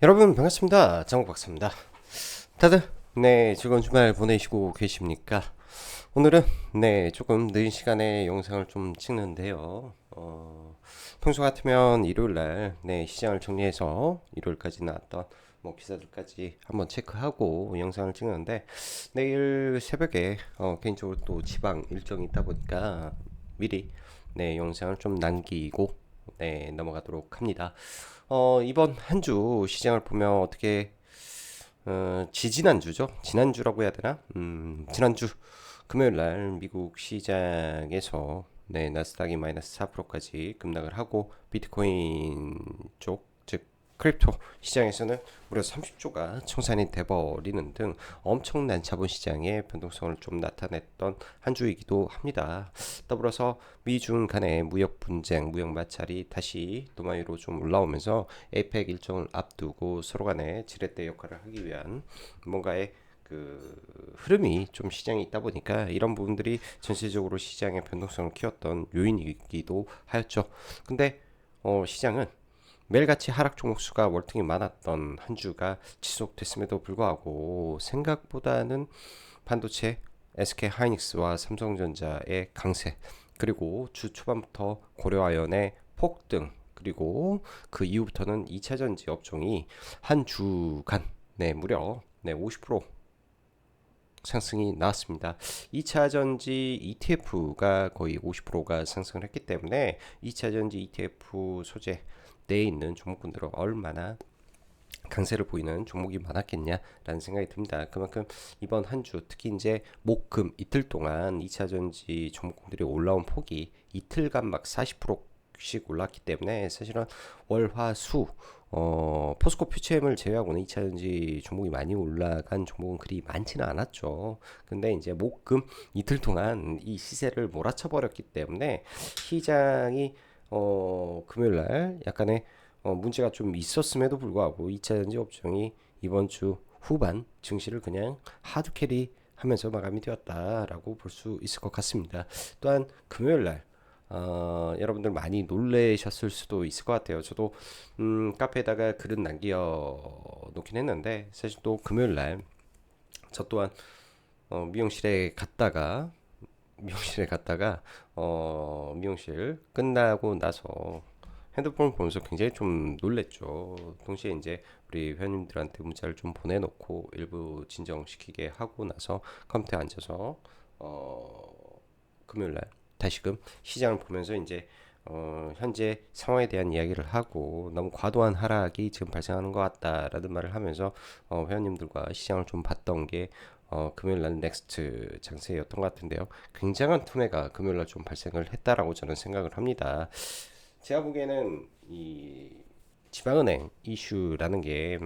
여러분 반갑습니다. 장국박사입니다. 다들 즐거운 주말 보내시고 계십니까? 오늘은 조금 늦은 시간에 영상을 좀 찍는데요. 평소 같으면 일요일날 시장을 정리해서 일요일까지 나왔던 뭐 기사들까지 한번 체크하고 영상을 찍는데 내일 새벽에 개인적으로 또 지방 일정이 있다 보니까 미리 영상을 좀 남기고 넘어가도록 합니다. 이번 한 주 시장을 보면 어떻게 지지난주죠? 지난주라고 해야 되나? 지난주 금요일 날 미국 시장에서 나스닥이 마이너스 4%까지 급락을 하고 비트코인 쪽, 즉 크립토 시장에서는 무려 30조가 청산이 돼버리는 등 엄청난 자본시장의 변동성을 좀 나타냈던 한 주이기도 합니다. 더불어서 미중 간의 무역 분쟁, 무역 마찰이 다시 도마 위로 좀 올라오면서 에이펙 일정을 앞두고 서로 간에 지렛대 역할을 하기 위한 뭔가의 그 흐름이 좀 시장에 있다 보니까 이런 부분들이 전체적으로 시장의 변동성을 키웠던 요인이기도 하였죠. 근데 시장은 매일같이 하락 종목 수가 월등히 많았던 한 주가 지속됐음에도 불구하고 생각보다는 반도체, SK 하이닉스와 삼성전자의 강세, 그리고 주 초반부터 고려아연의 폭등, 그리고 그 이후부터는 2차 전지 업종이 한 주간 무려 50% 상승이 나왔습니다. 2차 전지 ETF가 거의 50%가 상승을 했기 때문에 2차 전지 ETF 소재 내에 있는 종목군들은 얼마나 강세를 보이는 종목이 많았겠냐라는 생각이 듭니다. 그만큼 이번 한 주 특히 이제 목금 이틀 동안 2차 전지 종목들이 올라온 폭이 이틀간 막 40%씩 올랐기 때문에 사실은 월화수 포스코 퓨처엠을 제외하고는 2차 전지 종목이 많이 올라간 종목은 그리 많지는 않았죠. 근데 이제 목금 이틀 동안 이 시세를 몰아쳐 버렸기 때문에 시장이 금요일 날 약간의 문제가 좀 있었음에도 불구하고 2차 전지 업종이 이번 주 후반 증시를 그냥 하드 캐리 하면서 마감이 되었다라고 볼 수 있을 것 같습니다. 또한 금요일 날 여러분들 많이 놀라셨을 수도 있을 것 같아요. 저도 카페에다가 글은 남겨 놓긴 했는데 사실 또 금요일 날 저 또한 미용실에 갔다가 미용실 끝나고 나서 핸드폰을 보면서 굉장히 좀 놀랬죠. 동시에 이제 우리 회원님들한테 문자를 좀 보내놓고 일부 진정시키게 하고 나서 컴퓨터에 앉아서 금요일 날 다시금 시장을 보면서 이제 현재 상황에 대한 이야기를 하고 너무 과도한 하락이 지금 발생하는 것 같다라는 말을 하면서 회원님들과 시장을 좀 봤던 게 금요일 날 넥스트 장세였던 것 같은데요. 굉장한 투매가 금요일 날 좀 발생을 했다라고 저는 생각을 합니다. 제가 보기에는 이 지방은행 이슈라는 게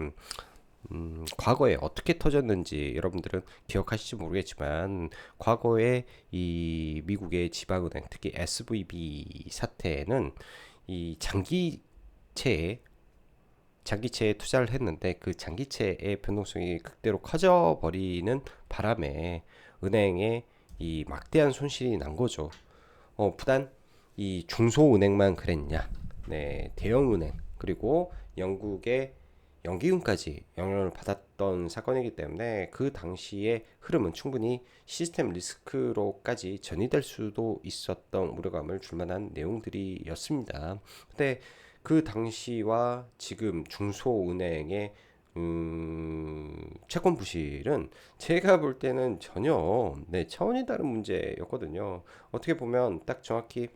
과거에 어떻게 터졌는지 여러분들은 기억하실지 모르겠지만 과거에 이 미국의 지방은행 특히 SVB 사태는 이 장기채에 투자를 했는데 그 장기채의 변동성이 극대로 커져 버리는 바람에 은행에 이 막대한 손실이 난 거죠. 부단 이 중소은행만 그랬냐? 대형은행 그리고 영국의 연기금까지 영향을 받았던 사건이기 때문에 그 당시의 흐름은 충분히 시스템 리스크로까지 전이될 수도 있었던 우려감을 줄 만한 내용들이었습니다. 근데 그 당시와 지금 중소은행의 채권 부실은 제가 볼 때는 전혀 차원이 다른 문제였거든요. 어떻게 보면 딱 정확히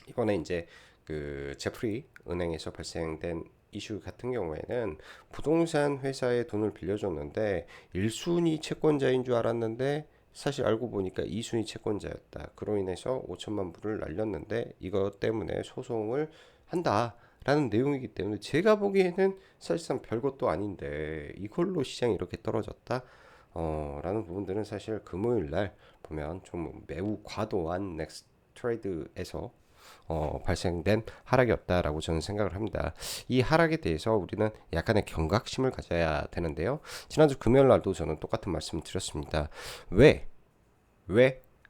이번에 이제 그 제프리 은행에서 발생된 이슈 같은 경우에는 부동산 회사에 돈을 빌려줬는데 1순위 채권자인 줄 알았는데 사실 알고 보니까 2순위 채권자였다. 그로 인해서 5천만 불을 날렸는데 이것 때문에 소송을 한다라는 내용이기 때문에 제가 보기에는 사실상 별것도 아닌데 이걸로 시장이 이렇게 떨어졌다. 라는 부분들은 사실 금요일 날 보면 좀 매우 과도한 넥스트 트레이드에서 발생된 하락이었다라고 저는 생각을 합니다. 이 하락에 대해서 우리는 약간의 경각심을 가져야 되는데요. 지난주 금요일 날도 저는 똑같은 말씀을 드렸습니다. 왜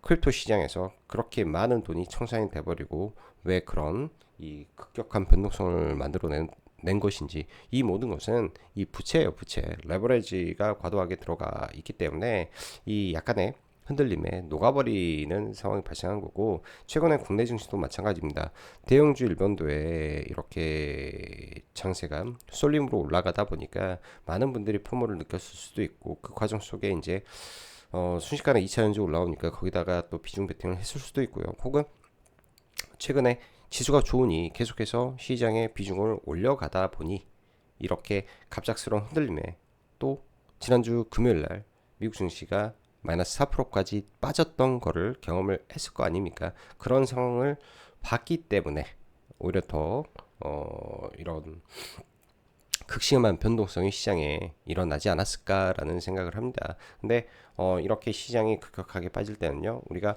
크립토 시장에서 그렇게 많은 돈이 청산이 돼버리고 왜 그런 이 급격한 변동성을 만들어낸 낸 것인지, 이 모든 것은 이 부채예요. 부채 레버리지가 과도하게 들어가 있기 때문에 이 약간의 흔들림에 녹아버리는 상황이 발생한 거고, 최근에 국내 증시도 마찬가지입니다. 대형주 일본도에 이렇게 장세가 쏠림으로 올라가다 보니까 많은 분들이 포모를 느꼈을 수도 있고, 그 과정 속에 이제 순식간에 2차 전지 올라오니까 거기다가 또 비중 베팅을 했을 수도 있고요. 혹은 최근에 지수가 좋으니 계속해서 시장의 비중을 올려가다 보니 이렇게 갑작스러운 흔들림에, 또 지난주 금요일날 미국 증시가 마이너스 4%까지 빠졌던 거를 경험을 했을 거 아닙니까? 그런 상황을 봤기 때문에 오히려 더 이런 극심한 변동성이 시장에 일어나지 않았을까라는 생각을 합니다. 근데 이렇게 시장이 급격하게 빠질 때는요, 우리가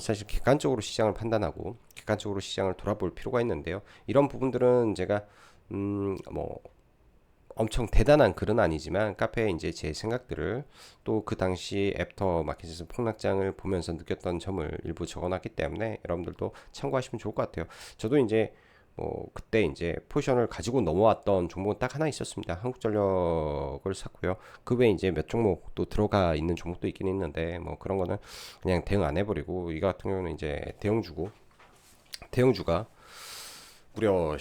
사실 객관적으로 시장을 판단하고 객관적으로 시장을 돌아볼 필요가 있는데요. 이런 부분들은 제가 뭐 엄청 대단한 글은 아니지만 카페에 이제 제 생각들을, 또 그 당시 애프터 마켓에서 폭락장을 보면서 느꼈던 점을 일부 적어놨기 때문에 여러분들도 참고하시면 좋을 것 같아요. 저도 이제 그때 이제 포지션을 가지고 넘어왔던 종목은 딱 하나 있었습니다. 한국전력을 샀고요. 그 외에 이제 몇 종목 또 들어가 있는 종목도 있긴 있는데, 뭐 그런 거는 그냥 대응 안 해버리고, 이 같은 경우는 이제 대형주가 무려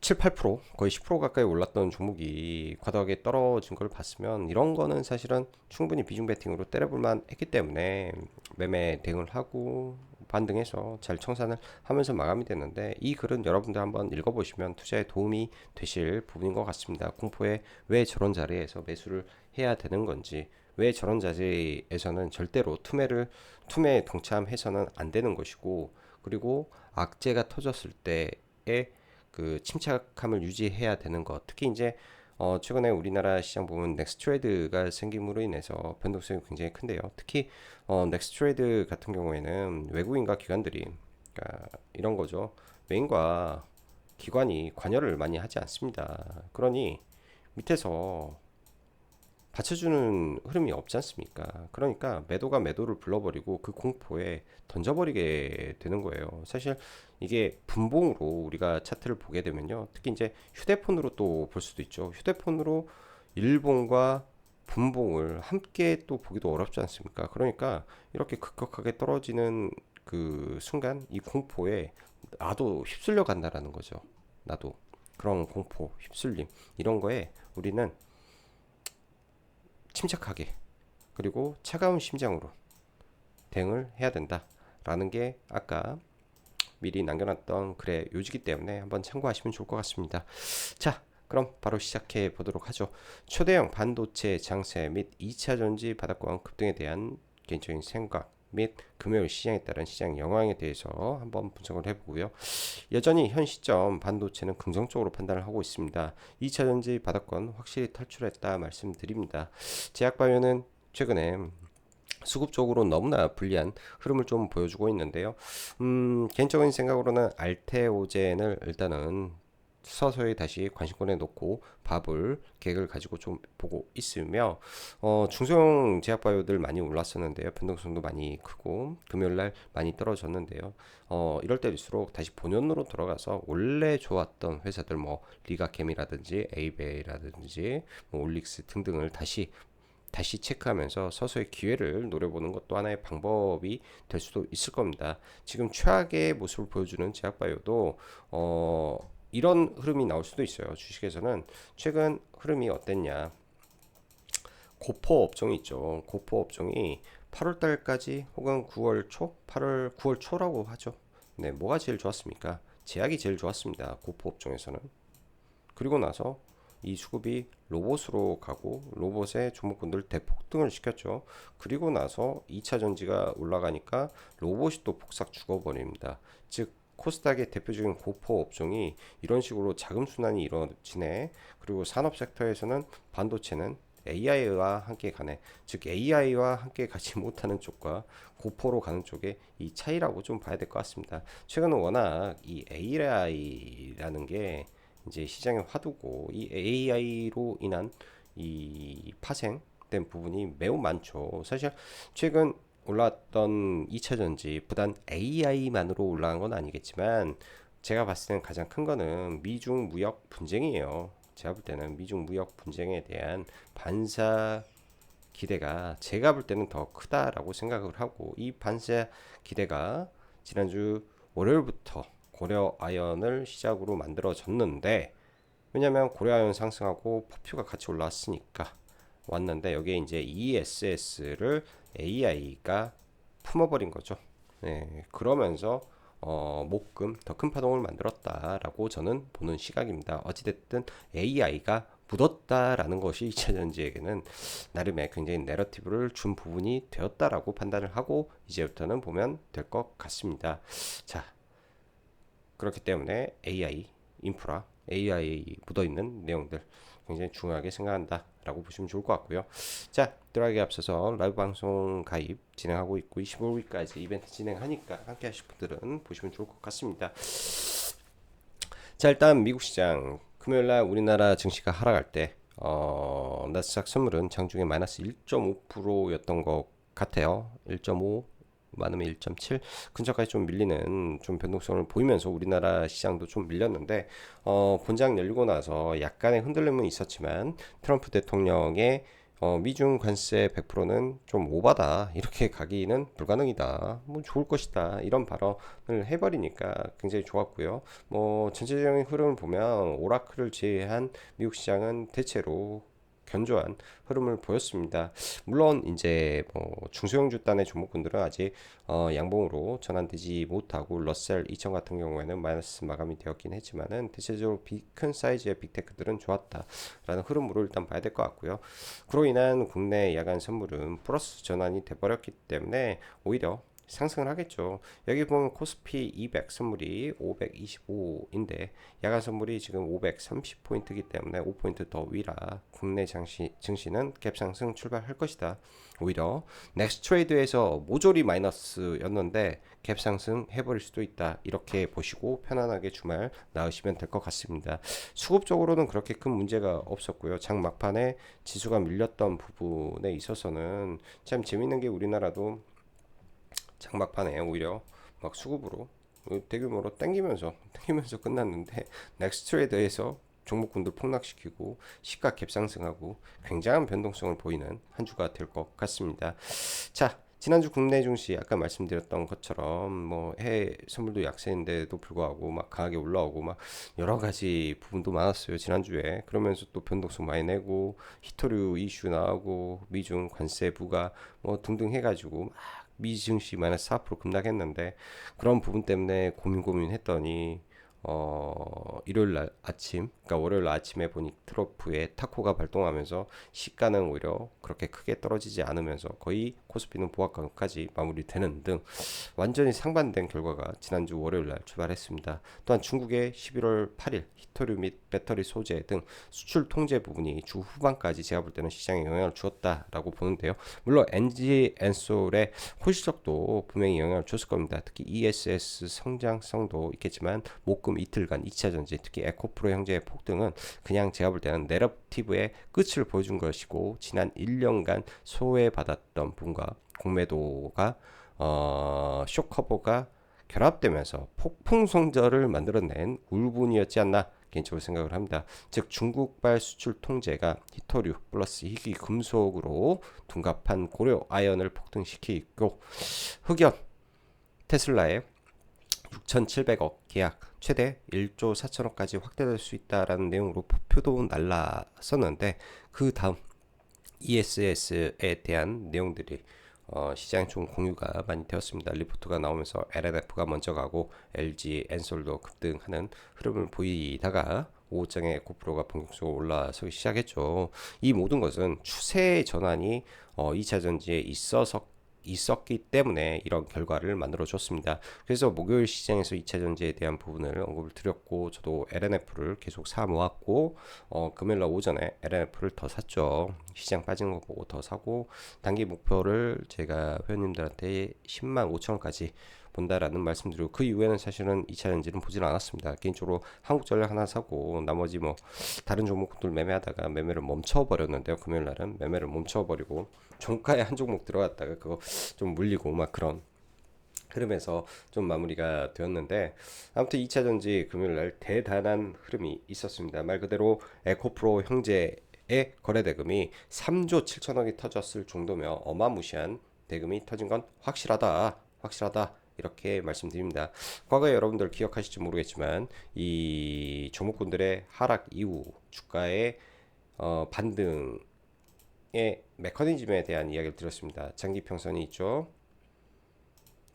7, 8% 거의 10% 가까이 올랐던 종목이 과도하게 떨어진 걸 봤으면, 이런 거는 사실은 충분히 비중 베팅으로 때려볼만 했기 때문에 매매 대응을 하고 반등해서 잘 청산을 하면서 마감이 됐는데, 이 글은 여러분들 한번 읽어보시면 투자에 도움이 되실 부분인 것 같습니다. 공포에 왜 저런 자리에서 매수를 해야 되는 건지, 왜 저런 자리에서는 절대로 투매에 동참해서는 안 되는 것이고, 그리고 악재가 터졌을 때의 그 침착함을 유지해야 되는 것. 특히 이제 최근에 우리나라 시장 보면 넥스트레이드가 생김으로 인해서 변동성이 굉장히 큰데요. 특히 넥스트레이드 같은 경우에는 외국인과 기관들이, 그러니까 이런 거죠. 외인과 기관이 관여를 많이 하지 않습니다. 그러니 밑에서 받쳐주는 흐름이 없지 않습니까? 그러니까 매도가 매도를 불러버리고 그 공포에 던져버리게 되는 거예요. 사실 이게 분봉으로 우리가 차트를 보게 되면요, 특히 이제 휴대폰으로 또 볼 수도 있죠. 휴대폰으로 일봉과 분봉을 함께 또 보기도 어렵지 않습니까? 그러니까 이렇게 급격하게 떨어지는 그 순간, 이 공포에 나도 휩쓸려 간다라는 거죠. 나도 그런 공포, 휩쓸림, 이런 거에 우리는 침착하게, 그리고 차가운 심장으로 대응을 해야 된다라는 게 아까 미리 남겨놨던 글의 요지기 때문에 한번 참고하시면 좋을 것 같습니다. 자, 그럼 바로 시작해 보도록 하죠. 초대형 반도체 장세 및 2차 전지 바닥권 급등에 대한 개인적인 생각 및 금요일 시장에 따른 시장 영향에 대해서 한번 분석을 해보고요. 여전히 현 시점 반도체는 긍정적으로 판단을 하고 있습니다. 2차 전지 바닥권 확실히 탈출했다 말씀드립니다. 제약바이오는 최근에 수급적으로 너무나 불리한 흐름을 좀 보여주고 있는데요. 개인적인 생각으로는 알테오젠을 일단은 서서히 다시 관심권에 놓고 밥을 계획을 가지고 좀 보고 있으며, 중소형 제약바이오들 많이 올랐었는데요. 변동성도 많이 크고 금요일날 많이 떨어졌는데요. 이럴 때일수록 다시 본연으로 돌아가서 원래 좋았던 회사들, 뭐 리가캠이라든지 에이베이라든지 뭐 올릭스 등등을 다시 체크하면서 서서히 기회를 노려보는 것도 하나의 방법이 될 수도 있을 겁니다. 지금 최악의 모습을 보여주는 제약바이오도 이런 흐름이 나올 수도 있어요. 주식에서는 최근 흐름이 어땠냐? 고포 업종이 있죠. 고포 업종이 8월 달까지 혹은 9월 초, 9월 초라고 하죠. 네, 뭐가 제일 좋았습니까? 제약이 제일 좋았습니다. 고포 업종에서는. 그리고 나서 이 수급이 로봇으로 가고 로봇의 종목군들 대폭등을 시켰죠. 그리고 나서 2차 전지가 올라가니까 로봇이 또 폭삭 죽어버립니다. 즉 코스닥의 대표적인 고포 업종이 이런 식으로 자금 순환이 이루어지네. 그리고 산업 섹터에서는 반도체는 AI와 함께 가네. 즉 AI와 함께 가지 못하는 쪽과 고포로 가는 쪽의 이 차이라고 좀 봐야 될 것 같습니다. 최근은 워낙 이 AI라는 게 이제 시장의 화두고, 이 AI로 인한 이 파생된 부분이 매우 많죠. 사실 최근 올랐던 2차 전지, 부단 AI만으로 올라간 건 아니겠지만 제가 봤을 때는 가장 큰 거는 미중 무역 분쟁이에요. 제가 볼 때는 미중 무역 분쟁에 대한 반사 기대가 제가 볼 때는 더 크다라고 생각을 하고, 이 반사 기대가 지난주 월요일부터 고려 아연을 시작으로 만들어졌는데, 왜냐면 고려 아연 상승하고 퍼퓨가 같이 올라왔으니까 왔는데, 여기에 이제 ESS를 AI가 품어버린 거죠. 네, 그러면서 목금 더 큰 파동을 만들었다라고 저는 보는 시각입니다. 어찌됐든 AI가 묻었다라는 것이 2차전지에게는 나름의 굉장히 내러티브를 준 부분이 되었다라고 판단을 하고 이제부터는 보면 될 것 같습니다. 자, 그렇기 때문에 AI, 인프라, AI 묻어있는 내용들 굉장히 중요하게 생각한다라고 보시면 좋을 것 같고요. 자, 들어가기 앞서서 라이브 방송 가입 진행하고 있고 25일까지 이벤트 진행하니까 함께 하실 분들은 보시면 좋을 것 같습니다. 자, 일단 미국 시장 금요일날 우리나라 증시가 하락할 때 나스닥 선물은 장중에 마이너스 1.5%였던 것 같아요. 1.5 많으면 1.7 근처까지 좀 밀리는 좀 변동성을 보이면서 우리나라 시장도 좀 밀렸는데, 본장 열리고 나서 약간의 흔들림은 있었지만 트럼프 대통령의 미중 관세 100%는 좀 오바다, 이렇게 가기는 불가능이다, 뭐 좋을 것이다, 이런 발언을 해버리니까 굉장히 좋았고요. 뭐 전체적인 흐름을 보면 오라클을 제외한 미국 시장은 대체로 견조한 흐름을 보였습니다. 물론 이제 뭐 중소형주 단의 종목군들은 아직 양봉으로 전환되지 못하고 러셀 2000 같은 경우에는 마이너스 마감이 되었긴 했지만은 대체적으로 큰 사이즈의 빅테크들은 좋았다라는 흐름으로 일단 봐야 될 것 같고요. 그로 인한 국내 야간 선물은 플러스 전환이 돼버렸기 때문에 오히려 상승을 하겠죠. 여기 보면 코스피 200 선물이 525인데 야간 선물이 지금 530포인트이기 때문에 5포인트 더 위라 국내 증시는 갭상승 출발할 것이다. 오히려 넥스트 트레이드에서 모조리 마이너스였는데 갭상승 해버릴 수도 있다, 이렇게 보시고 편안하게 주말 나으시면 될 것 같습니다. 수급적으로는 그렇게 큰 문제가 없었고요. 장 막판에 지수가 밀렸던 부분에 있어서는 참 재밌는 게, 우리나라도 장막판에 오히려 막 수급으로 대규모로 땡기면서 끝났는데, 넥스트 트레이더에서 종목군들 폭락시키고 시가 갭상승하고 굉장한 변동성을 보이는 한 주가 될 것 같습니다. 자, 지난주 국내 증시 아까 말씀드렸던 것처럼 뭐 해외 선물도 약세인데도 불구하고 막 강하게 올라오고 막 여러 가지 부분도 많았어요 지난주에. 그러면서 또 변동성 많이 내고 히토류 이슈 나오고 미중 관세 부과 뭐 등등 해가지고 막 미 증시 마이너스 4% 급락했는데, 그런 부분 때문에 고민했더니 일요일 날 아침, 그러니까 월요일 아침에 보니 트로프의 타코가 발동하면서 시가는 오히려 그렇게 크게 떨어지지 않으면서 거의 코스피는 보합가격까지 마무리되는 등 완전히 상반된 결과가 지난주 월요일 날 출발했습니다. 또한 중국의 11월 8일 히토류 및 배터리 소재 등 수출 통제 부분이 주 후반까지 제가 볼 때는 시장에 영향을 주었다라고 보는데요. 물론 NG 엔솔의 호시적도 분명히 영향을 줬을 겁니다. 특히 ESS 성장성도 있겠지만 목금 이틀간 2차전지, 특히 에코프로 형제의 폭등은 그냥 제가 볼 때는 내러티브의 끝을 보여준 것이고, 지난 1년간 소외받았던 부분과 공매도가 쇼커버가 결합되면서 폭풍 성절을 만들어낸 울분이었지 않나 개인적으로 생각을 합니다. 즉 중국발 수출 통제가 히토류 플러스 희귀 금속으로 둔갑한 고려 아연을 폭등시키고, 흑연 테슬라의 6,700억 계약 최대 1조 4천억까지 확대될 수 있다라는 내용으로 표도 날랐었는데, 그 다음 ESS에 대한 내용들이 시장에 좀 공유가 많이 되었습니다. 리포트가 나오면서 LNF가 먼저 가고 LG, 엔솔도 급등하는 흐름을 보이다가 오후장에 에코프로가 본격적으로 올라서기 시작했죠. 이 모든 것은 추세 전환이 2차 전지에 있었기 때문에 이런 결과를 만들어 줬습니다. 그래서 목요일 시장에서 2차 전지에 대한 부분을 언급을 드렸고, 저도 LNF를 계속 사 모았고, 금요일날 오전에 LNF를 더 샀죠. 시장 빠진 거 보고 더 사고, 단기 목표를 제가 회원님들한테 10만 5천원까지 본다라는 말씀드리고, 그 이후에는 사실은 2차 전지는 보진 않았습니다. 개인적으로 한국전력 하나 사고 나머지 뭐 다른 종목들 매매하다가 매매를 멈춰버렸는데요. 금요일날은 매매를 멈춰버리고 종가에 한 종목 들어갔다가 그거 좀 물리고 막 그런 흐름에서 좀 마무리가 되었는데, 아무튼 2차 전지 금요일 날 대단한 흐름이 있었습니다. 말 그대로 에코프로 형제의 거래 대금이 3조 7천억이 터졌을 정도면 어마무시한 대금이 터진 건 확실하다. 확실하다. 이렇게 말씀드립니다. 과거에 여러분들 기억하실지 모르겠지만 이 종목군들의 하락 이후 주가의 반등의 메커니즘에 대한 이야기를 드렸습니다. 장기 평선이 있죠.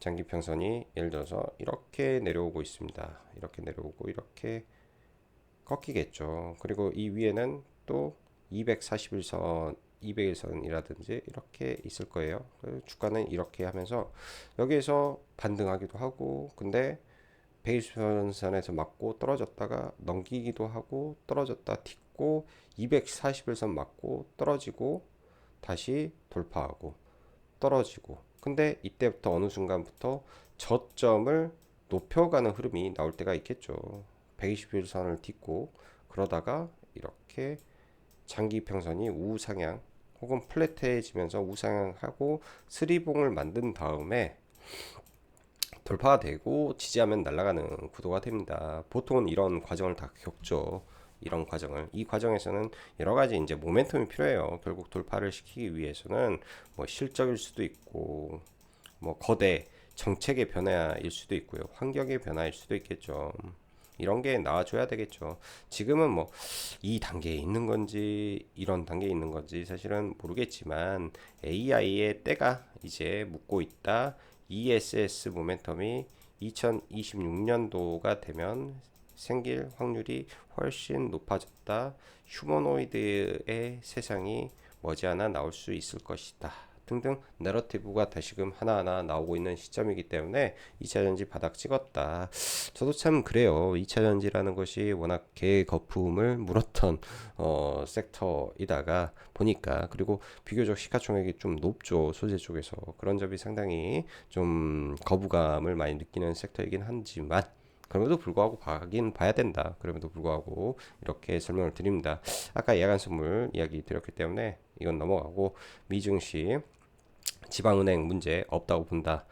장기 평선이 예를 들어서 이렇게 내려오고 있습니다. 이렇게 내려오고 이렇게 꺾이겠죠. 그리고 이 위에는 또 241선, 200일선이라든지 이렇게 있을 거예요. 주가는 이렇게 하면서 여기에서 반등하기도 하고, 근데 120일선에서 맞고 떨어졌다가 넘기기도 하고 떨어졌다 딛고 241선 맞고 떨어지고 다시 돌파하고 떨어지고, 근데 이때부터 어느 순간부터 저점을 높여가는 흐름이 나올 때가 있겠죠. 120일선을 딛고 그러다가 이렇게 장기 평선이 우상향 혹은 플랫해지면서 우상향하고 스리봉을 만든 다음에 돌파가 되고 지지하면 날아가는 구도가 됩니다. 보통은 이런 과정을 다 겪죠. 이런 과정을, 이 과정에서는 여러 가지 이제 모멘텀이 필요해요. 결국 돌파를 시키기 위해서는 뭐 실적일 수도 있고 뭐 거대 정책의 변화일 수도 있고요. 환경의 변화일 수도 있겠죠. 이런 게 나와줘야 되겠죠. 지금은 뭐 이 단계에 있는 건지 이런 단계에 있는 건지 사실은 모르겠지만 AI의 때가 이제 묻고 있다. ESS 모멘텀이 2026년도가 되면 생길 확률이 훨씬 높아졌다. 휴머노이드의 세상이 머지않아 나올 수 있을 것이다. 등등 내러티브가 다시금 하나하나 나오고 있는 시점이기 때문에 2차 전지 바닥 찍었다. 저도 참 그래요. 2차 전지라는 것이 워낙 개거품을 물었던 섹터이다가 보니까, 그리고 비교적 시가총액이 좀 높죠. 소재 쪽에서. 그런 점이 상당히 좀 거부감을 많이 느끼는 섹터이긴 하지만 그럼에도 불구하고 봐긴 봐야 된다. 그럼에도 불구하고 이렇게 설명을 드립니다. 아까 야간 선물 이야기 드렸기 때문에 이건 넘어가고, 미증시 지방은행 문제 없다고 본다.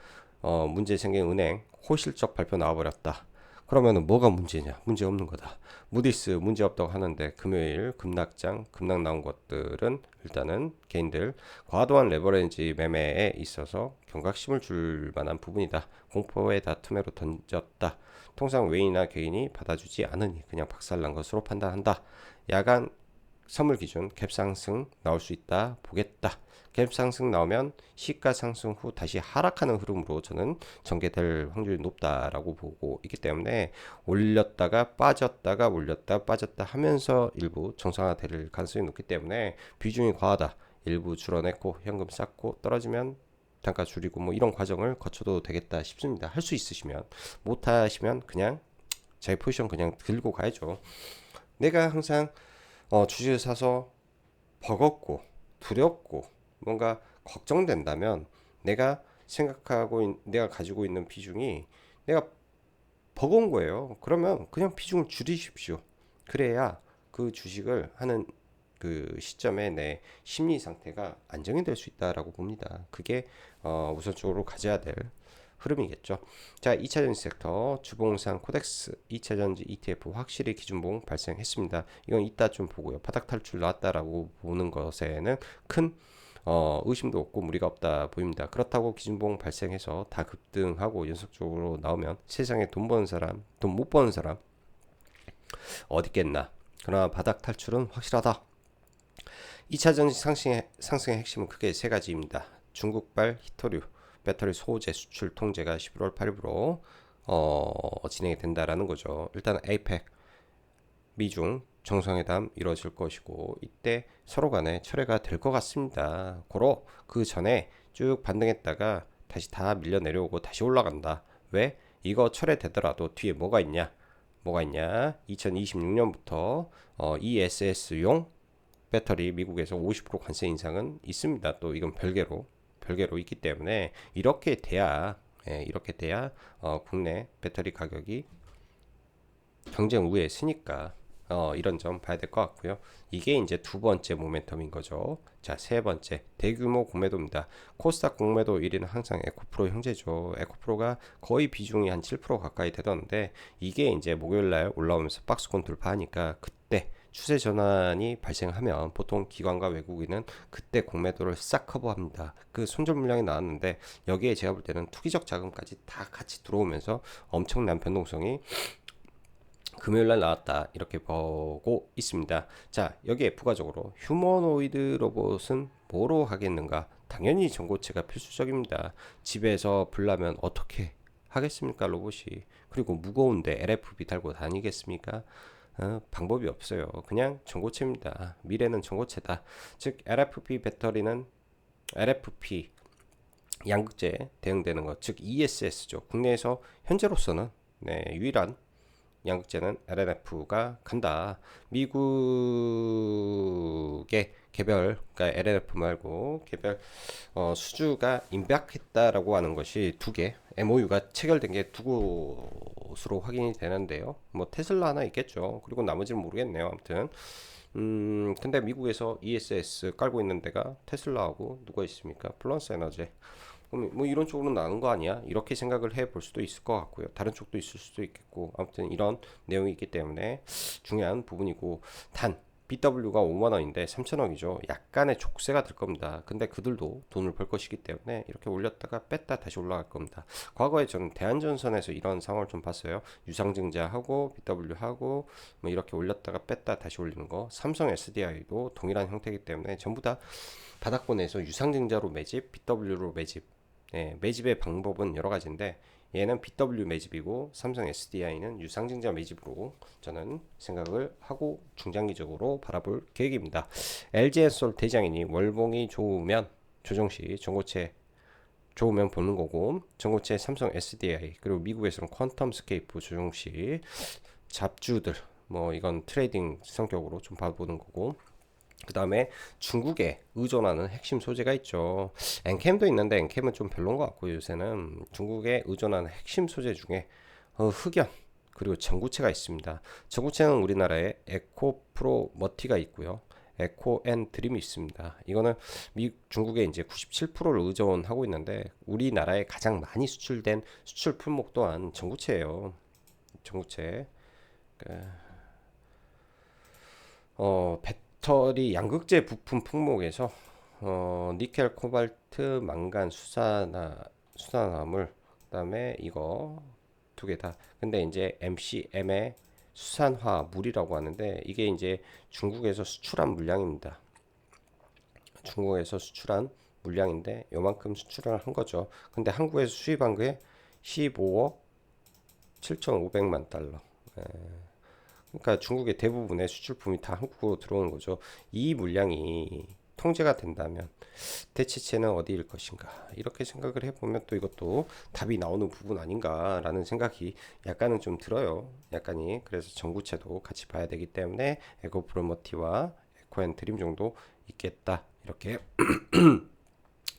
문제 생긴 은행 호실적 발표 나와버렸다. 그러면은 뭐가 문제냐? 문제 없는 거다. 무디스 문제 없다고 하는데 금요일 급락장, 급락 나온 것들은 일단은 개인들 과도한 레버리지 매매에 있어서 경각심을 줄 만한 부분이다. 공포의 다툼으로 던졌다. 통상 외인이나 개인이 받아주지 않으니 그냥 박살난 것으로 판단한다. 야간 선물 기준 갭 상승 나올 수 있다 보겠다. 갭 상승 나오면 시가 상승 후 다시 하락하는 흐름으로 저는 전개될 확률이 높다라고 보고 있기 때문에 올렸다가 빠졌다가 올렸다 빠졌다 하면서 일부 정상화될 가능성이 높기 때문에 비중이 과하다. 일부 줄어냈고 현금 쌓고 떨어지면 단가 줄이고 뭐 이런 과정을 거쳐도 되겠다 싶습니다. 할 수 있으시면, 못 하시면 그냥 자기 포지션 그냥 들고 가야죠. 내가 항상 주식을 사서 버겁고 두렵고 뭔가 걱정된다면, 내가 내가 가지고 있는 비중이 내가 버거운 거예요. 그러면 그냥 비중을 줄이십시오. 그래야 그 주식을 하는 그 시점에 내 심리 상태가 안정이 될 수 있다라고 봅니다. 그게 우선적으로 가져야 될 흐름이겠죠. 자, 2차 전지 섹터 주봉상 코덱스 2차 전지 ETF 확실히 기준봉 발생했습니다. 이건 이따 좀 보고요. 바닥 탈출 나왔다라고 보는 것에는 큰 의심도 없고 무리가 없다 보입니다. 그렇다고 기준봉 발생해서 다 급등하고 연속적으로 나오면 세상에 돈 버는 사람, 돈 못 버는 사람 어디 있겠나. 그러나 바닥 탈출은 확실하다. 2차 전지 상승의 핵심은 크게 세 가지입니다. 중국발 히토류 배터리 소재 수출 통제가 11월 8일부로 진행이 된다라는 거죠. 일단 APEC 미중 정상회담 이루어질 것이고, 이때 서로 간에 철회가 될 것 같습니다. 고로 그 전에 쭉 반등했다가 다시 다 밀려 내려오고 다시 올라간다. 왜? 이거 철회되더라도 뒤에 뭐가 있냐? 2026년부터 ESS용 배터리 미국에서 50% 관세 인상은 있습니다. 또 이건 별개로 있기 때문에 이렇게 돼야 국내 배터리 가격이 경쟁 우위에 서니까 이런 점 봐야 될 것 같고요. 이게 이제 두 번째 모멘텀인 거죠. 자, 세 번째 대규모 공매도입니다. 코스닥 공매도 1위는 항상 에코프로 형제죠. 에코프로가 거의 비중이 한 7% 가까이 되던데 이게 이제 목요일 날 올라오면서 박스권 돌파하니까 그때 추세 전환이 발생하면 보통 기관과 외국인은 그때 공매도를 싹 커버합니다. 그 손절 물량이 나왔는데 여기에 제가 볼 때는 투기적 자금까지 다 같이 들어오면서 엄청난 변동성이 금요일날 나왔다 이렇게 보고 있습니다. 자, 여기에 부가적으로 휴머노이드 로봇은 뭐로 하겠는가? 당연히 전고체가 필수적입니다. 집에서 불나면 어떻게 하겠습니까, 로봇이? 그리고 무거운데 LFP 달고 다니겠습니까? 방법이 없어요. 그냥 전고체입니다. 미래는 전고체다. 즉 LFP 배터리는 LFP 양극재 대응되는 것, 즉 ESS죠. 국내에서 현재로서는 유일한 양극재는 LNF가 간다. 미국의 개별, 그러니까 LNF 말고 개별 수주가 임박했다라고 하는 것이 두 개, MOU가 체결된 게 두 곳으로 확인이 되는데요. 뭐 테슬라 하나 있겠죠. 그리고 나머지는 모르겠네요. 아무튼 근데 미국에서 ESS 깔고 있는 데가 테슬라하고 누가 있습니까? 플런스 에너지. 뭐 이런 쪽으로 나는 거 아니야? 이렇게 생각을 해볼 수도 있을 것 같고요. 다른 쪽도 있을 수도 있겠고, 아무튼 이런 내용이 있기 때문에 중요한 부분이고, 단 BW가 5만 원인데 3천억이죠. 약간의 족쇄가 될 겁니다. 근데 그들도 돈을 벌 것이기 때문에 이렇게 올렸다가 뺐다 다시 올라갈 겁니다. 과거에 저는 대한전선에서 이런 상황을 좀 봤어요. 유상증자하고 BW하고 뭐 이렇게 올렸다가 뺐다 다시 올리는 거. 삼성 SDI도 동일한 형태이기 때문에 전부 다 바닥권에서 유상증자로 매집, BW로 매집. 매집의 방법은 여러 가지인데 얘는 BW 매집이고 삼성 SDI는 유상증자 매집으로 저는 생각을 하고 중장기적으로 바라볼 계획입니다. LG엔솔 대장이니 월봉이 좋으면 조정시 전고체 좋으면 보는 거고 전고체 삼성 SDI 그리고 미국에서는 퀀텀 스케이프 조정시 잡주들 뭐 이건 트레이딩 성격으로 좀 봐보는 거고 그 다음에 중국에 의존하는 핵심 소재가 있죠. 엔캠도 있는데 엔캠은 좀 별론 것 같고 요새는 중국에 의존하는 핵심 소재 중에 흑연 그리고 전구체가 있습니다. 전구체는 우리나라에 에코프로 머티가 있고요. 에코앤 드림이 있습니다. 이거는 중국에 이제 97%를 의존하고 있는데 우리나라에 가장 많이 수출된 수출 품목 또한 전구체예요. 전구체. 배터리 양극재 부품 품목에서 니켈, 코발트, 망간, 수산화물 그다음에 이거 두 개 다. 근데 이제 MCM의 수산화 물이라고 하는데 이게 이제 중국에서 수출한 물량입니다. 중국에서 수출한 물량인데 요만큼 수출을 한 거죠. 근데 한국에서 수입한 게 15억 7,500만 달러. 그러니까 중국의 대부분의 수출품이 다 한국으로 들어오는 거죠. 이 물량이 통제가 된다면 대체체는 어디일 것인가 이렇게 생각을 해보면 또 이것도 답이 나오는 부분 아닌가라는 생각이 약간은 좀 들어요. 약간이 그래서 전구체도 같이 봐야 되기 때문에 에고프로머티와 에코앤 드림 정도 있겠다 이렇게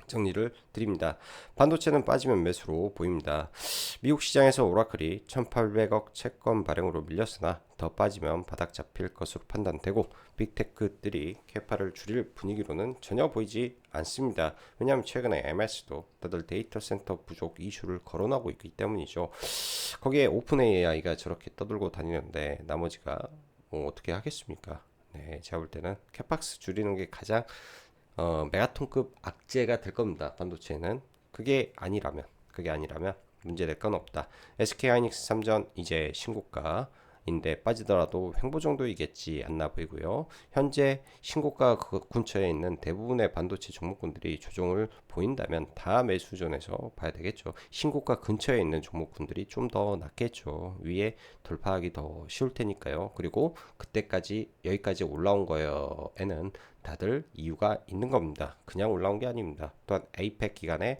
정리를 드립니다. 반도체는 빠지면 매수로 보입니다. 미국 시장에서 오라클이 1800억 채권 발행으로 밀렸으나 더 빠지면 바닥 잡힐 것으로 판단되고 빅테크들이 캐파를 줄일 분위기로는 전혀 보이지 않습니다. 왜냐하면 최근에 MS도 다들 데이터 센터 부족 이슈를 거론하고 있기 때문이죠. 거기에 오픈 AI가 저렇게 떠들고 다니는데 나머지가 뭐 어떻게 하겠습니까? 네, 제가 볼 때는 캐팍스 줄이는 게 가장 메가톤급 악재가 될 겁니다. 반도체는 그게 아니라면 문제될 건 없다. SK하이닉스 3전 이제 신고가인데 빠지더라도 횡보 정도이겠지 않나 보이고요. 현재 신고가 그 근처에 있는 대부분의 반도체 종목군들이 조정을 보인다면 다 매수존에서 봐야 되겠죠. 신고가 근처에 있는 종목군들이 좀 더 낫겠죠. 위에 돌파하기 더 쉬울 테니까요. 그리고 그때까지 여기까지 올라온 거에는 다들 이유가 있는 겁니다. 그냥 올라온 게 아닙니다. 또한 에이펙 기간에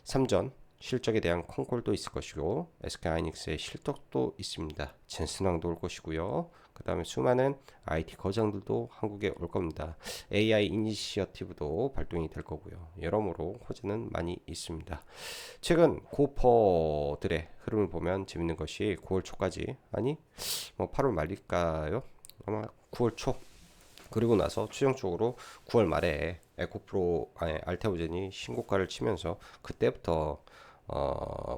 3전 실적에 대한 콩콜도 있을 것이고 SK하이닉스의 실적도 있습니다. 젠슨왕도 올 것이고요. 그 다음에 수많은 IT 거장들도 한국에 올 겁니다. AI 이니시어티브도 발동이 될 거고요. 여러모로 호재는 많이 있습니다. 최근 고퍼들의 흐름을 보면 재밌는 것이 9월 초까지 아니 뭐 8월 말일까요? 아마 9월 초. 그리고 나서 최종적으로 9월 말에 에코프로 아니 알테오젠이 신고가를 치면서 그때부터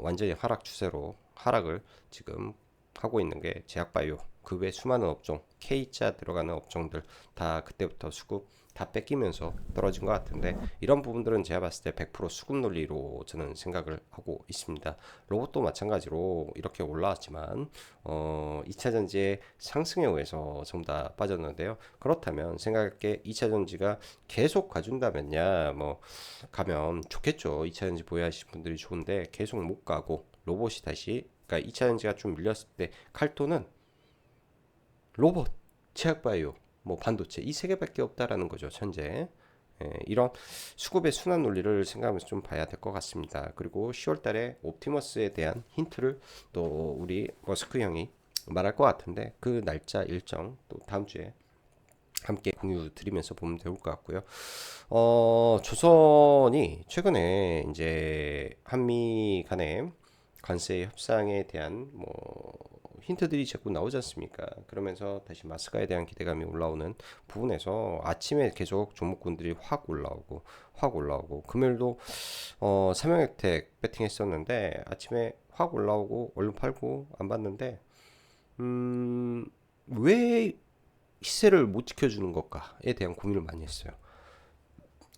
완전히 하락 추세로 하락을 지금 하고 있는 게 제약바이오 그 외 수많은 업종 K자 들어가는 업종들 다 그때부터 수급 다 뺏기면서 떨어진 것 같은데 이런 부분들은 제가 봤을 때 100% 수급 논리로 저는 생각을 하고 있습니다. 로봇도 마찬가지로 이렇게 올라왔지만 2차 전지의 상승에 의해서 전부 다 빠졌는데요. 그렇다면 생각할게 2차 전지가 계속 가준다면야 뭐 가면 좋겠죠. 2차 전지 보유하시는 분들이 좋은데 계속 못 가고 로봇이 다시 그러니까 2차 전지가 좀 밀렸을 때 칼도는 로봇, 제약바이오, 뭐 반도체 이 세 개밖에 없다라는 거죠. 현재. 이런 수급의 순환 논리를 생각하면서 좀 봐야 될 것 같습니다. 그리고 10월 달에 옵티머스에 대한 힌트를 또 우리 머스크 형이 말할 것 같은데 그 날짜 일정 또 다음 주에 함께 공유 드리면서 보면 좋을 것 같고요. 조선이 최근에 이제 한미 간의 관세 협상에 대한 뭐 힌트들이 자꾸 나오지 않습니까? 그러면서 다시 마스카에 대한 기대감이 올라오는 부분에서 아침에 계속 종목군들이 확 올라오고 금요일도 삼양혜택 배팅했었는데 아침에 확 올라오고 얼른 팔고 안 봤는데 왜 시세를 못 지켜주는 것까에 대한 고민을 많이 했어요.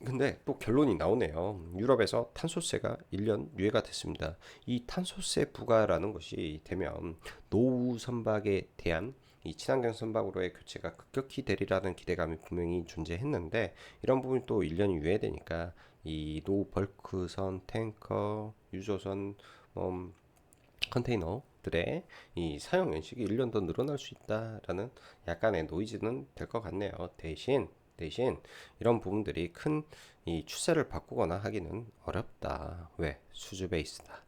근데 또 결론이 나오네요. 유럽에서 탄소세가 1년 유예가 됐습니다. 이 탄소세 부과라는 것이 되면 노후 선박에 대한 이 친환경 선박으로의 교체가 급격히 되리라는 기대감이 분명히 존재했는데 이런 부분이 또 1년이 유예되니까 이 노후 벌크선, 탱커, 유조선, 컨테이너들의 이 사용 연식이 1년 더 늘어날 수 있다라는 약간의 노이즈는 될 것 같네요. 대신 이런 부분들이 큰 이 추세를 바꾸거나 하기는 어렵다. 왜? 수주 베이스다.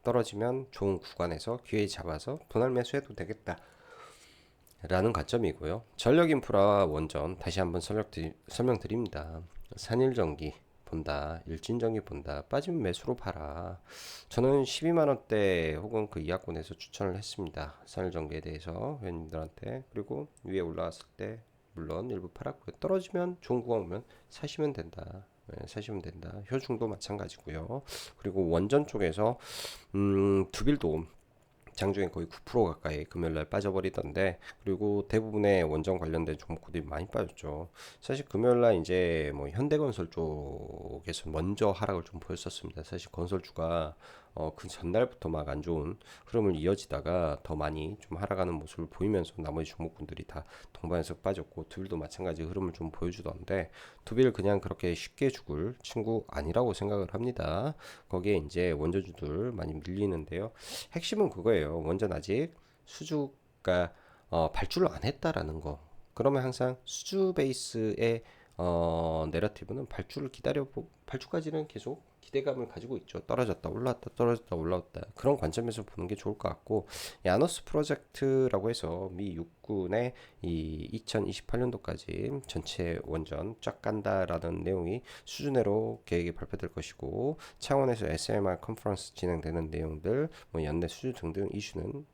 떨어지면 좋은 구간에서 기회 잡아서 분할 매수해도 되겠다. 라는 관점이고요. 전력 인프라 원전 다시 한번 설명드립니다. 산일전기 본다, 일진전기 본다, 빠지면 매수로 봐라. 저는 12만원대 혹은 그 이하권에서 추천을 했습니다. 산일전기에 대해서 회원님들한테. 그리고 위에 올라왔을 때 물론 일부 팔았고요. 떨어지면 좋은 구간 오면 사시면 된다. 사시면 된다. 효중도 마찬가지고요. 그리고 원전 쪽에서 두빌도 장중에 거의 9% 가까이 금요일날 빠져버리던데 그리고 대부분의 원전 관련된 종목들이 많이 빠졌죠. 사실 금요일날 이제 뭐 현대건설 쪽에서 먼저 하락을 좀 보였었습니다. 사실 건설주가 그 전날부터 막 안 좋은 흐름을 이어지다가 더 많이 좀 하락하는 모습을 보이면서 나머지 종목군들이 다 동반해서 빠졌고 두빌도 마찬가지 흐름을 좀 보여주던데 두빌 그냥 그렇게 쉽게 죽을 친구 아니라고 생각을 합니다. 거기에 이제 원전주들 많이 밀리는데요. 핵심은 그거예요. 원전 아직 수주가 발주를 안 했다라는 거. 그러면 항상 수주 베이스의 내러티브는 발주까지는 계속 기대감을 가지고 있죠. 떨어졌다 올랐다 떨어졌다 올라왔다 그런 관점에서 보는 게 좋을 것 같고 야너스 프로젝트라고 해서 미 육군의 이 2028년도까지 전체 원전 쫙 간다라는 내용이 수준으로 계획이 발표될 것이고 차원에서 SMR 컨퍼런스 진행되는 내용들 뭐 연내 수주 등등 이슈는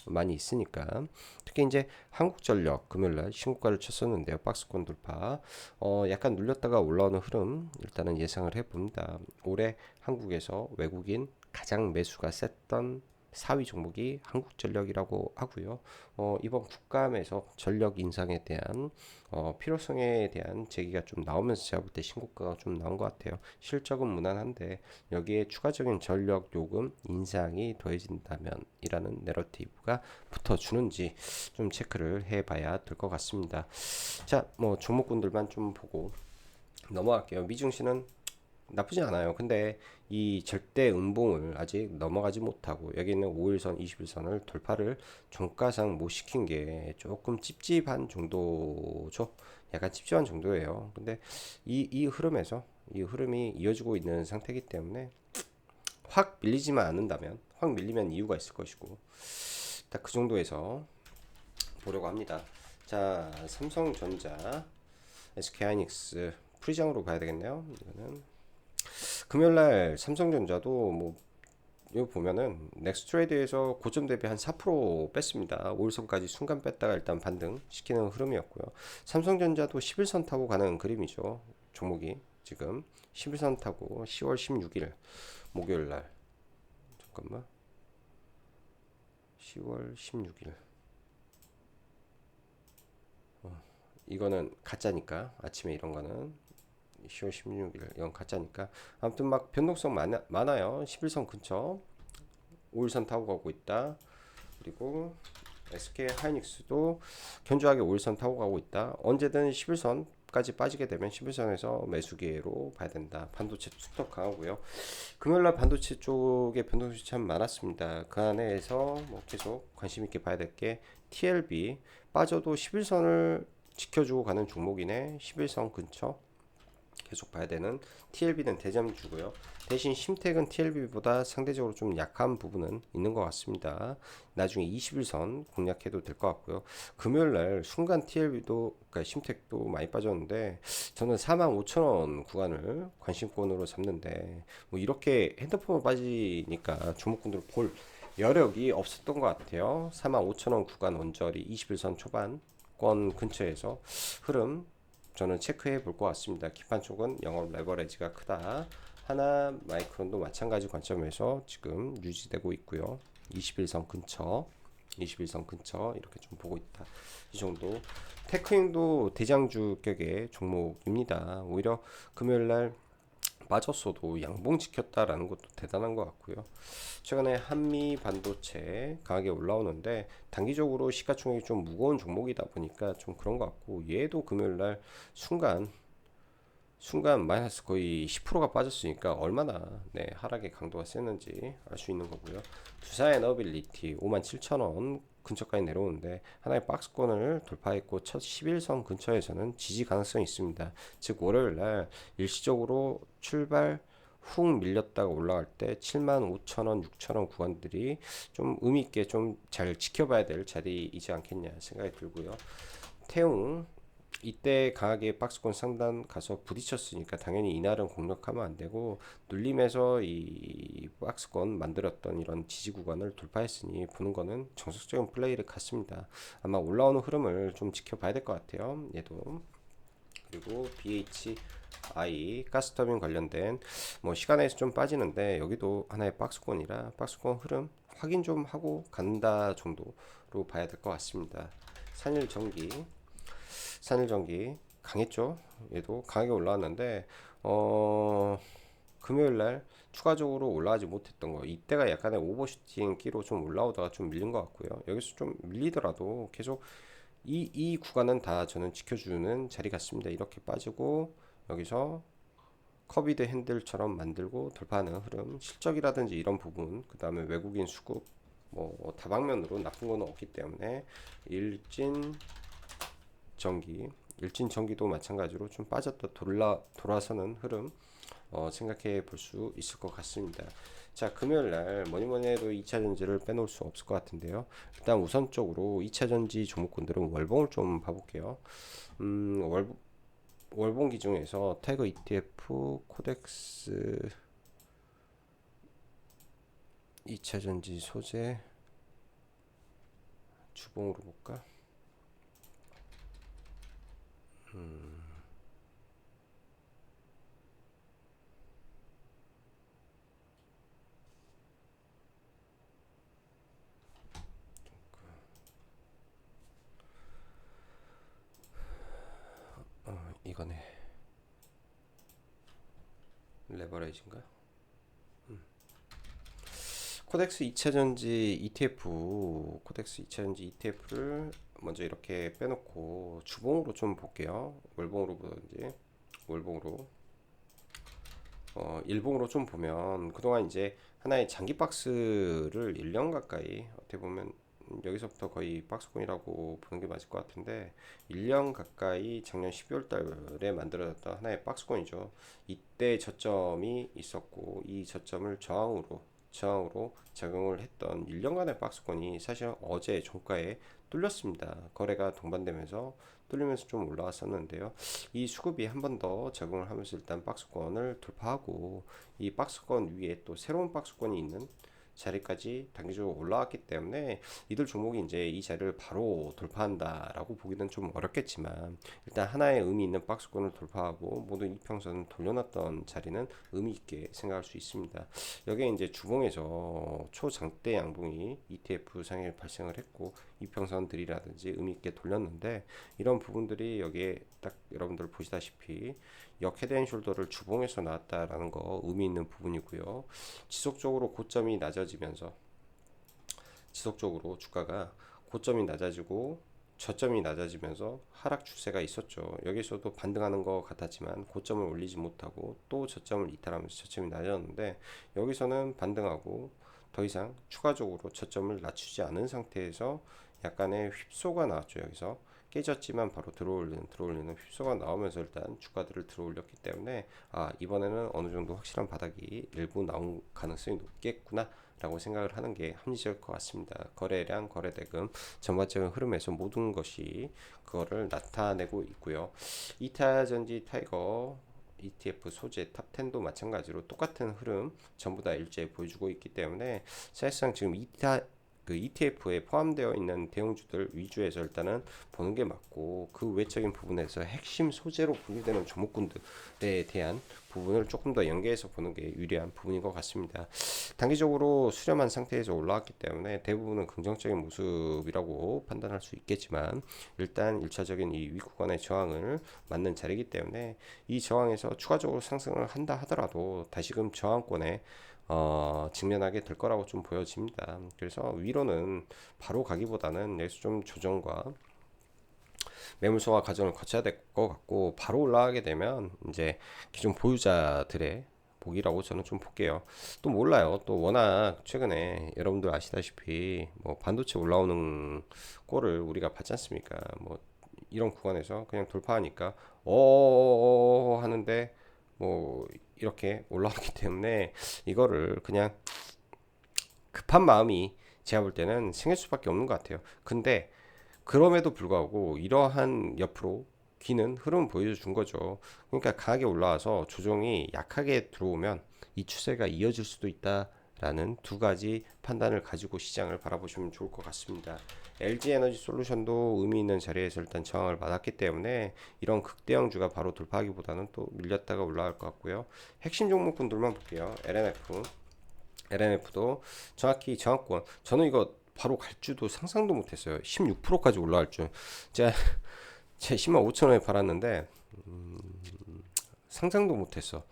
많이 있으니까 특히 이제 한국전력 금요일날 신고가를 쳤었는데요. 박스권 돌파 약간 눌렸다가 올라오는 흐름 일단은 예상을 해봅니다. 올해 한국에서 외국인 가장 매수가 셌던 4위 종목이 한국전력이라고 하고요. 이번 국감에서 전력 인상에 대한 필요성에 대한 제기가 좀 나오면서 제가 볼 때 신고가가 좀 나온 것 같아요. 실적은 무난한데 여기에 추가적인 전력 요금 인상이 더해진다면 이라는 내러티브가 붙어주는지 좀 체크를 해봐야 될 것 같습니다. 자, 뭐 종목군들만 좀 보고 넘어갈게요. 미증시는 나쁘지 않아요. 근데 이 절대 음봉을 아직 넘어가지 못하고 여기 있는 5일선, 20일선을 돌파를 종가상 못 시킨 게 조금 찝찝한 정도죠. 약간 찝찝한 정도예요. 근데 이 흐름에서 이 흐름이 이어지고 있는 상태이기 때문에 확 밀리지만 않는다면 확 밀리면 이유가 있을 것이고 딱 그 정도에서 보려고 합니다. 자, 삼성전자, SK하이닉스 프리장으로 봐야 되겠네요. 이거는 금요일날 삼성전자도 뭐 여기 보면은 넥스트레이드에서 고점 대비 한 4% 뺐습니다. 5일선까지 순간 뺐다가 일단 반등 시키는 흐름이었고요. 삼성전자도 11선 타고 가는 그림이죠. 종목이 지금 11선 타고 10월 16일 목요일 날, 잠깐만, 10월 16일, 이거는 가짜니까 아침에 이런 거는 10월 16일 이건 가짜니까 아무튼 막 변동성 많아요. 11선 근처 5일선 타고 가고 있다. 그리고 SK 하이닉스도 견조하게 5일선 타고 가고 있다. 언제든 11선까지 빠지게 되면 11선에서 매수 기회로 봐야 된다. 반도체 수덕 강하고요. 금요일날 반도체 쪽에 변동성이 참 많았습니다. 그 안에서 뭐 계속 관심 있게 봐야 될 게 TLB 빠져도 11선을 지켜주고 가는 종목이네. 11선 근처 계속 봐야 되는 TLB는 대잠주고요. 대신 심택은 TLB보다 상대적으로 좀 약한 부분은 있는 것 같습니다. 나중에 21선 공략해도 될 것 같고요. 금요일날 순간 TLB도 그러니까 심택도 많이 빠졌는데 저는 45,000원 구간을 관심권으로 잡는데 뭐 이렇게 핸드폰으로 빠지니까 주목꾼들 볼 여력이 없었던 것 같아요. 45,000원 구간 언저리 21선 초반권 근처에서 흐름 저는 체크해 볼 것 같습니다. 기판 쪽은 영업 레버리지가 크다. 하나 마이크론도 마찬가지 관점에서 지금 유지되고 있고요. 21선 근처, 21선 근처 이렇게 좀 보고 있다. 이 정도. 테크인도 대장주격의 종목입니다. 오히려 금요일 날 빠졌어도 양봉 지켰다라는 것도 대단한 것 같고요. 최근에 한미 반도체 강하게 올라오는데 단기적으로 시가총액이 좀 무거운 종목이다 보니까 좀 그런 것 같고 얘도 금요일날 순간 마이너스 거의 10%가 빠졌으니까 얼마나 네, 하락의 강도가 셌는지 알 수 있는 거고요. 두산에너빌리티 57,000원 근처까지 내려오는데 하나의 박스권을 돌파했고 첫 11선 근처에서는 지지 가능성이 있습니다. 즉 월요일날 일시적으로 출발 훅 밀렸다가 올라갈 때 75,000원, 6,000원 구간들이 좀 의미 있게 좀 잘 지켜봐야 될 자리이지 않겠냐 생각이 들고요. 태웅 이때 강하게 박스권 상단 가서 부딪혔으니까 당연히 이날은 공략하면 안 되고 눌림에서 이 박스권 만들었던 이런 지지 구간을 돌파했으니 보는 거는 정석적인 플레이를 같습니다. 아마 올라오는 흐름을 좀 지켜봐야 될 것 같아요. 얘도. 그리고 BHI 가스터빈 관련된 뭐 시간에서 좀 빠지는데 여기도 하나의 박스권이라 박스권 흐름 확인 좀 하고 간다 정도로 봐야 될 것 같습니다. 산일전기 산일전기 강했죠. 얘도 강하게 올라왔는데 금요일날 추가적으로 올라가지 못했던 거 이때가 약간의 오버슈팅 끼로 좀 올라오다가 좀 밀린 것 같고요. 여기서 좀 밀리더라도 계속 이 구간은 다 저는 지켜주는 자리 같습니다. 이렇게 빠지고 여기서 커비드 핸들처럼 만들고 돌파하는 흐름 실적이라든지 이런 부분 그 다음에 외국인 수급 뭐 다방면으로 나쁜 건 없기 때문에 일진 전기, 일진 전기도 마찬가지로 좀 빠졌다 돌아서는 흐름 생각해 볼 수 있을 것 같습니다. 자, 금요일 날 뭐니뭐니 해도 2차 전지를 빼놓을 수 없을 것 같은데요. 일단 우선적으로 2차 전지 종목군들은 월봉을 좀 봐볼게요. 월봉 기준에서 태그 ETF, 코덱스, 2차 전지 소재 주봉으로 볼까? 이거네. 레버레이지인가? 코덱스 2차전지 ETF, 코덱스 2차전지 ETF를 먼저 이렇게 빼놓고 주봉으로 좀 볼게요. 월봉으로 보든지 월봉으로 일봉으로 좀 보면 그동안 이제 하나의 장기 박스를 1년 가까이 어떻게 보면 여기서부터 거의 박스권이라고 보는 게 맞을 것 같은데 1년 가까이 작년 12월 달에 만들어졌던 하나의 박스권이죠. 이때 저점이 있었고 이 저점을 저항으로 작용을 했던 1년간의 박스권이 사실 어제 종가에 뚫렸습니다. 거래가 동반되면서 뚫리면서 좀 올라왔었는데요. 이 수급이 한 번 더 적응을 하면서 일단 박스권을 돌파하고 이 박스권 위에 또 새로운 박스권이 있는 자리까지 단기적으로 올라왔기 때문에 이들 종목이 이제 이 자리를 바로 돌파한다라고 보기는 좀 어렵겠지만 일단 하나의 의미 있는 박스권을 돌파하고 모든 이평선을 돌려놨던 자리는 의미 있게 생각할 수 있습니다. 여기에 이제 주봉에서 초장대 양봉이 ETF 상에 발생을 했고 이평선들이라든지 의미 있게 돌렸는데 이런 부분들이 여기에 딱 여러분들 보시다시피 역 헤드앤숄더를 주봉에서 나왔다라는 거 의미 있는 부분이고요. 지속적으로 고점이 낮아지면서 지속적으로 주가가 고점이 낮아지고 저점이 낮아지면서 하락 추세가 있었죠. 여기서도 반등하는 것 같았지만 고점을 올리지 못하고 또 저점을 이탈하면서 저점이 낮았는데 여기서는 반등하고 더 이상 추가적으로 저점을 낮추지 않은 상태에서 약간의 휩소가 나왔죠. 여기서 깨졌지만 바로 들어올리는 휩소가 나오면서 일단 주가들을 들어올렸기 때문에 이번에는 어느 정도 확실한 바닥이 일부 나온 가능성이 높겠구나 라고 생각을 하는 게 합리적일 것 같습니다. 거래량, 거래대금, 전반적인 흐름에서 모든 것이 그거를 나타내고 있고요. 이타전지 타이거 ETF 소재 탑10도 마찬가지로 똑같은 흐름 전부 다 일제히 보여주고 있기 때문에 사실상 지금 그 ETF에 포함되어 있는 대형주들 위주에서 일단은 보는 게 맞고 그 외적인 부분에서 핵심 소재로 분류되는 종목군들에 대한 부분을 조금 더 연계해서 보는 게 유리한 부분인 것 같습니다. 단기적으로 수렴한 상태에서 올라왔기 때문에 대부분은 긍정적인 모습이라고 판단할 수 있겠지만 일단 1차적인 이 위구간의 저항을 맞는 자리이기 때문에 이 저항에서 추가적으로 상승을 한다 하더라도 다시금 저항권에 직면하게 될 거라고 좀 보여집니다. 그래서 위로는 바로 가기보다는 여기서 좀 조정과 매물소화 과정을 거쳐야 될 것 같고 바로 올라가게 되면 이제 기존 보유자들의 복이라고 저는 좀 볼게요. 또 몰라요. 또 워낙 최근에 여러분들 아시다시피 뭐 반도체 올라오는 꼴을 우리가 봤지 않습니까? 뭐 이런 구간에서 그냥 돌파하니까 하는데 뭐 이렇게 올라왔기 때문에 이거를 그냥 급한 마음이 제가 볼 때는 생길 수밖에 없는 것 같아요. 근데 그럼에도 불구하고 이러한 옆으로 기는 흐름을 보여준 거죠. 그러니까 강하게 올라와서 조정이 약하게 들어오면 이 추세가 이어질 수도 있다라는 두 가지 판단을 가지고 시장을 바라보시면 좋을 것 같습니다. LG 에너지 솔루션도 의미 있는 자리에서 일단 저항을 받았기 때문에 이런 극대형주가 바로 돌파하기보다는 또 밀렸다가 올라갈 것 같고요. 핵심 종목군들만 볼게요. LNF도 정확히 저항권. 저는 이거 바로 갈 줄도 상상도 못했어요. 16%까지 올라갈 줄. 제가 10만 5천 원에 팔았는데 상상도 못했어.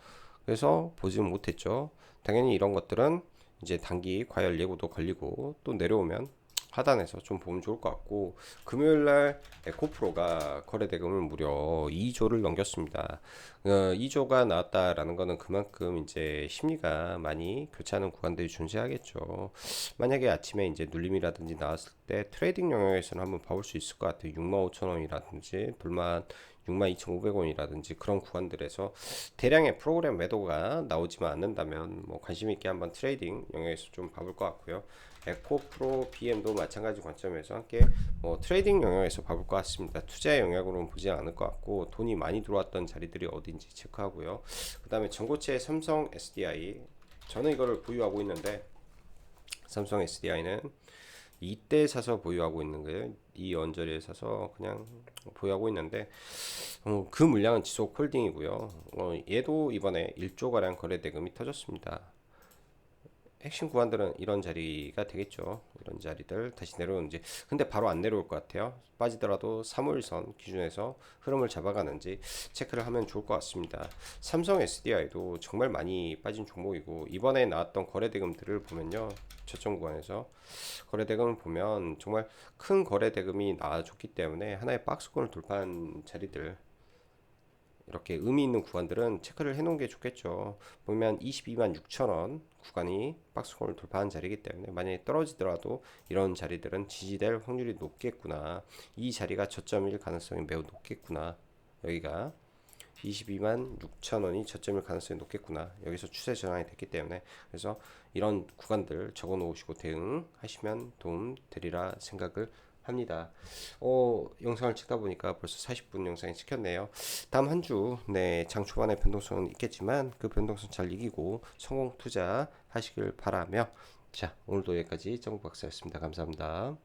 그래서 보지 못했죠. 당연히 이런 것들은 이제 단기 과열 예고도 걸리고 또 내려오면 하단에서 좀 보면 좋을 것 같고 금요일날 에코프로가 거래대금을 무려 2조를 넘겼습니다. 2조가 나왔다라는 거는 그만큼 이제 심리가 많이 교차하는 구간들이 존재하겠죠. 만약에 아침에 이제 눌림이라든지 나왔을 때 트레이딩 영역에서는 한번 봐볼 수 있을 것 같아요. 65,000원이라든지 돌만 62,500원이라든지 그런 구간들에서 대량의 프로그램 매도가 나오지만 않는다면 뭐 관심 있게 한번 트레이딩 영역에서 좀 봐볼 것 같고요. 에코프로 BM도 마찬가지 관점에서 함께 뭐 트레이딩 영역에서 봐볼 것 같습니다. 투자 영역으로는 보지 않을 것 같고 돈이 많이 들어왔던 자리들이 어딘지 체크하고요. 그 다음에 전고체 삼성 SDI 저는 이거를 보유하고 있는데 삼성 SDI는 이때 사서 보유하고 있는 거예요. 이 언저리에 사서 그냥 보유하고 있는데 그 물량은 지속 홀딩이고요. 얘도 이번에 1조 가량 거래 대금이 터졌습니다. 핵심 구간들은 이런 자리가 되겠죠. 이런 자리들 다시 내려오는지. 근데 바로 안 내려올 것 같아요. 빠지더라도 3월선 기준에서 흐름을 잡아가는지 체크를 하면 좋을 것 같습니다. 삼성 SDI도 정말 많이 빠진 종목이고 이번에 나왔던 거래대금들을 보면요. 저점 구간에서 거래대금을 보면 정말 큰 거래대금이 나와줬기 때문에 하나의 박스권을 돌파한 자리들 이렇게 의미 있는 구간들은 체크를 해놓은 게 좋겠죠. 보면 22만 6천 원 구간이 박스권을 돌파한 자리이기 때문에 만약에 떨어지더라도 이런 자리들은 지지될 확률이 높겠구나. 이 자리가 저점일 가능성이 매우 높겠구나. 여기가 22만 6천 원이 저점일 가능성이 높겠구나. 여기서 추세 전환이 됐기 때문에 그래서 이런 구간들 적어 놓으시고 대응하시면 도움 되리라 생각을 합니다. 영상을 찍다 보니까 벌써 40분 영상이 찍혔네요. 다음 한 주, 네, 장 초반에 변동성은 있겠지만 그 변동성 잘 이기고 성공 투자 하시길 바라며 자, 오늘도 여기까지 정박사였습니다. 감사합니다.